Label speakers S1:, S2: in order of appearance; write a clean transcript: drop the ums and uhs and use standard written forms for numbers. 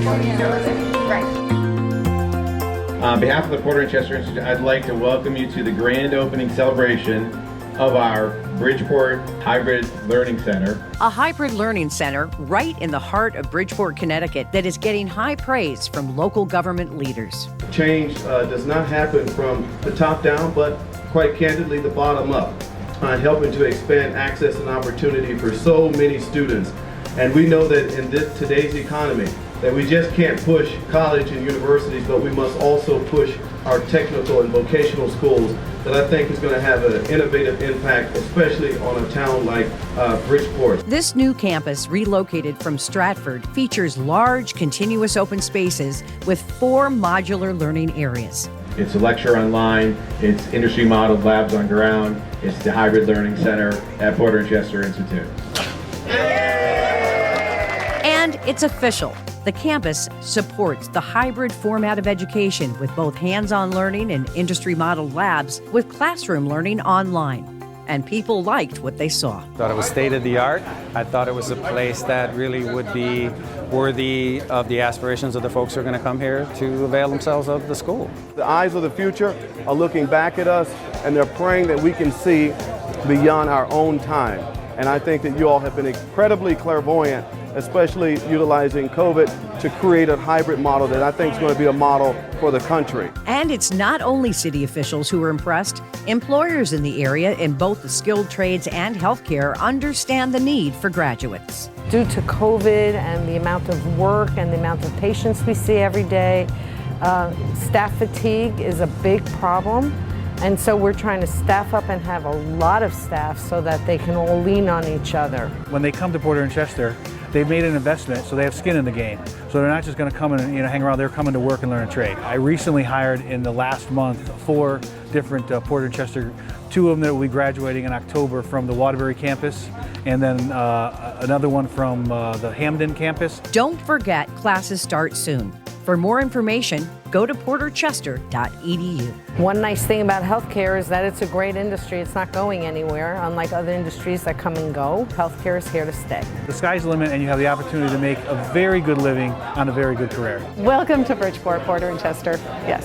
S1: On behalf of the Porter and Chester Institute, I'd like to welcome you to the grand opening celebration of our Bridgeport Hybrid Learning Center.
S2: A hybrid learning center right in the heart of Bridgeport, Connecticut that is getting high praise from local government leaders.
S3: Change does not happen from the top down, but quite candidly, the bottom up, helping to expand access and opportunity for so many students. And we know that in today's economy, that we just can't push college and universities, but we must also push our technical and vocational schools that I think is going to have an innovative impact, especially on a town like Bridgeport.
S2: This new campus, relocated from Stratford, features large, continuous open spaces with 4 modular learning areas.
S1: It's a lecture online, it's industry modeled labs on ground, it's the hybrid learning center at Porter and Chester Institute.
S2: And it's official. The campus supports the hybrid format of education with both hands-on learning and industry-modeled labs with classroom learning online. And people liked what they saw.
S4: I thought it was state-of-the-art. I thought it was a place that really would be worthy of the aspirations of the folks who are going to come here to avail themselves of the school.
S3: The eyes of the future are looking back at us, and they're praying that we can see beyond our own time. And I think that you all have been incredibly clairvoyant, especially utilizing COVID to create a hybrid model that I think is going to be a model for the country.
S2: And it's not only city officials who are impressed. Employers in the area in both the skilled trades and healthcare understand the need for graduates.
S5: Due to COVID and the amount of work and the amount of patients we see every day, staff fatigue is a big problem. And so we're trying to staff up and have a lot of staff so that they can all lean on each other.
S6: When they come to Porter and Chester, they've made an investment, so they have skin in the game. So they're not just going to come and hang around. They're coming to work and learn a trade. I recently hired in the last month 4 different Porter and Chester. 2 of them that will be graduating in October from the Waterbury campus, and then another one from the Hamden campus.
S2: Don't forget, classes start soon. For more information, go to porterchester.edu.
S5: One nice thing about healthcare is that it's a great industry. It's not going anywhere, unlike other industries that come and go. Healthcare is here to stay.
S6: The sky's the limit, and you have the opportunity to make a very good living on a very good career.
S7: Welcome to Bridgeport, Porter and Chester. Yes.